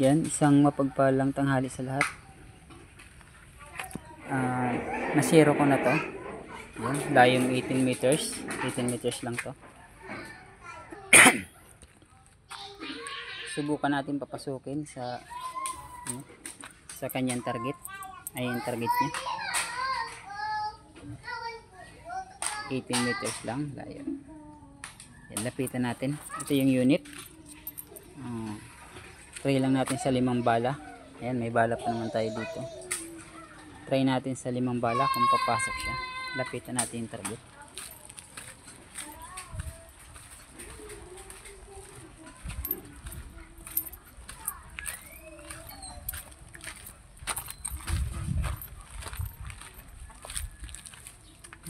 Yan, isang mapagpalang tanghali sa lahat. Na-zero ko na to. Yan, layong 18 meters. 18 meters lang to. Subukan natin papasukin sa kanyang target. Ay, yung target niya. 18 meters lang, layo. Yan, lapitan natin. Ito yung unit. Try lang natin sa 5 bala. Ayan, may bala pa naman tayo dito. Try natin sa 5 bala kung papasok siya. Lapitan natin yung target.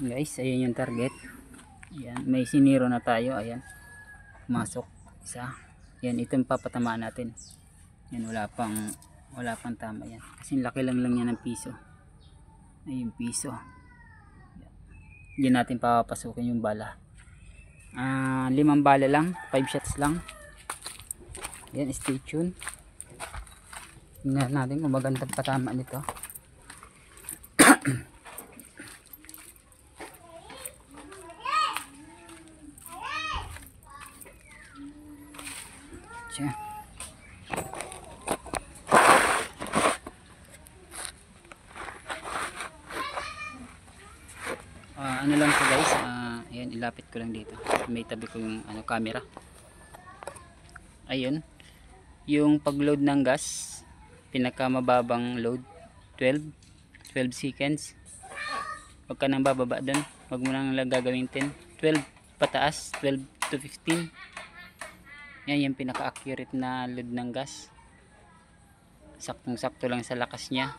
Guys, ayun yung target. Ayan, may siniro na tayo. Ayan, masok isa. Yan, ito yung papatamaan natin. Yan, wala pang tama yan. Kasi laki lang yan ng piso. Ayun, piso. Yan natin papapasukin yung bala. 5 bala lang, 5 shots lang. Yan, stay tuned. Tingnan natin kung magandang patama nito. Siya. Ano lang po guys, ayan, ilapit ko lang dito. May tabi ko yung camera. Ayun, yung pag-load ng gas, pinakamababang load 12 seconds. Huwag ka nang bababa doon, huwag mo nang gagawin 10, 12 pataas, 12 to 15. Yan yung pinaka-accurate na load ng gas. Saktong-sakto lang sa lakas niya.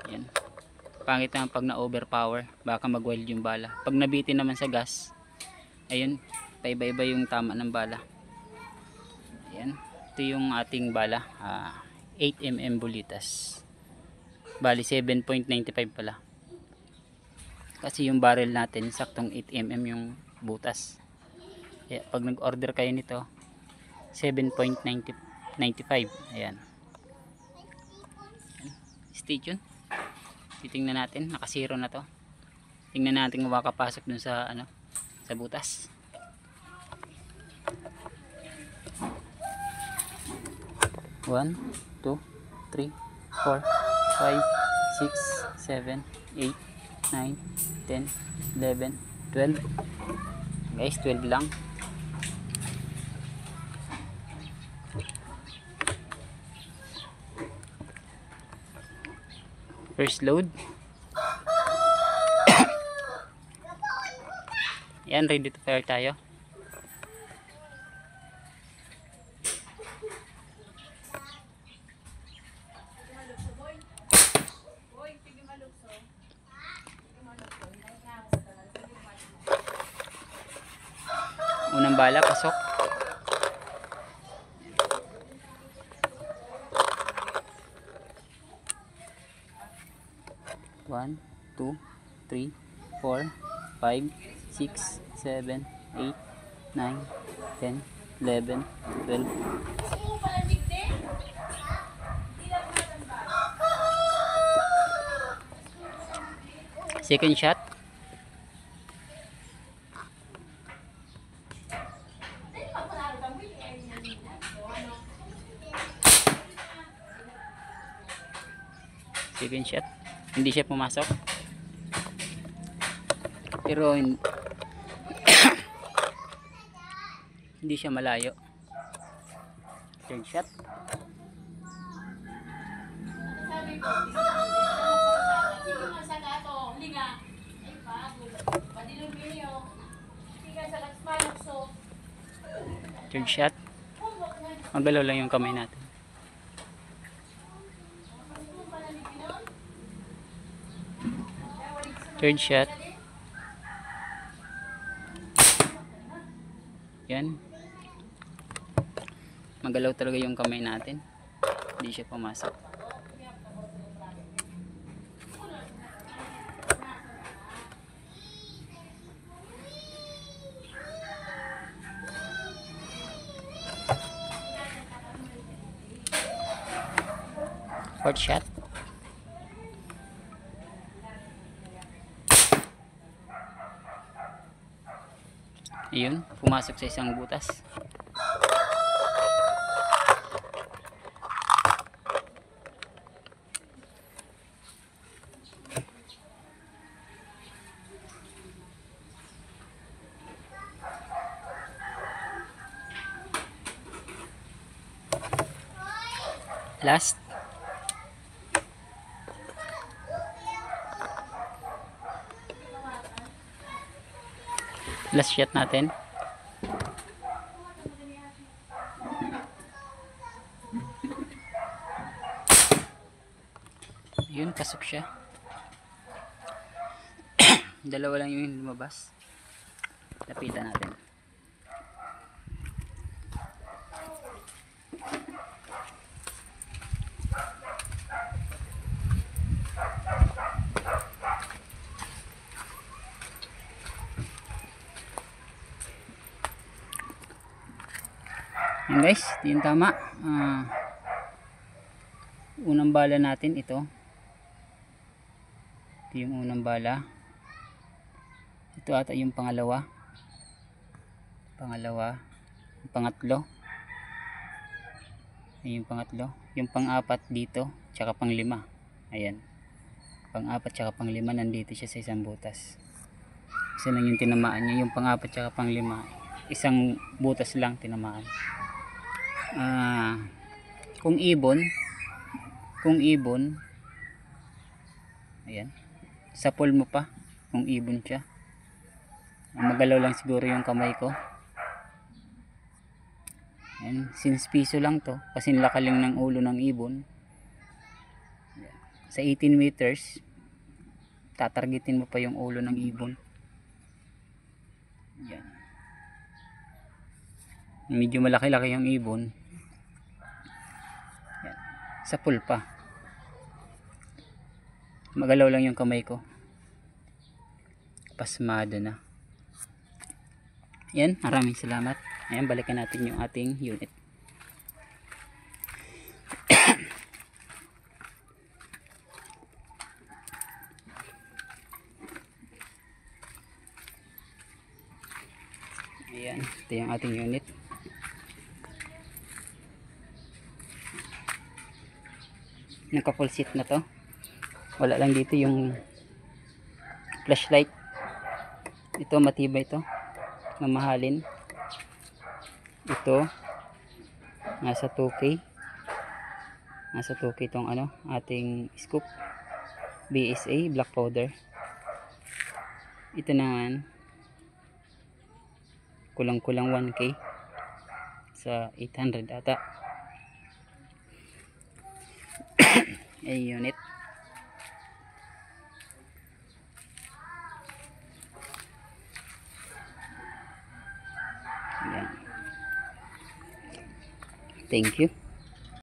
Yan. Pangit naman pag na-overpower, baka mag-wild yung bala. Pag nabitin naman sa gas, ayun, paiba-iba yung tama ng bala. Ayan, ito yung ating bala, 8mm bulitas. Bali 7.95 pala. Kasi yung barrel natin, saktong 8mm yung butas. Kaya pag nag-order kayo nito, 7.95. Ayan. Stay tuned. Titingnan natin, naka-zero na to. Tingnan natin kung makakapasok dun sa sa butas. One, 2, 3, 4, 5, 6, 7, 8, 9, 10, 11, 12. Guys, 12 lang. First load. Yan, ready to fire tayo. Unang bala, pasok. One, 2, 3, 4, 5, 6, 7, 8, 9, 10, 11, 12. Second shot. Second shot. Hindi siya pumasok. Pero hindi siya malayo. Third shot. Third shot. Magalaw lang yung kamay natin. Third shot. Yan. Magalaw talaga yung kamay natin. Hindi siya pumasok. Fourth shot. Ayun, pumasok sa isang butas. Last. Last shot natin. Yun, pasok siya. Dalawa lang yung lumabas. Lapitan natin. Yan guys, ito yung tama. Unang bala natin ito. Ito yung unang bala. Ito ata yung pangalawa. Yung pangatlo. Ay, yung pangatlo. Yung pang-apat dito, tsaka pang-lima. Ayan. Pang-apat tsaka pang-lima nandito siya sa isang butas. Isa lang yung tinamaan niya. Yung pang-apat tsaka pang-lima, isang butas lang tinamaan. Kung ibon, ayan, sa pool mo pa, kung ibon siya, magalaw lang siguro yung kamay ko. Ayan, since piso lang to, kasi lakaling ng ulo ng ibon. Ayan. Sa 18 meters, tatargetin mo pa yung ulo ng ibon. Ayan. Medyo malaki-laki yung ibon. Ayan. Sa pool pa, magalaw lang yung kamay ko, pasmado na. Yan, maraming salamat. Ayan, balikan natin yung ating unit. Ayan, ito yung ating unit. Naka full set na to. Wala lang dito yung flashlight. Ito matibay to, mamahalin. Ito nasa 2K. Nasa 2K tong ano, ating scoop BSA black powder. Ito naman kulang-kulang 1K sa 800 ata. Ay unit. Ayan. Thank you.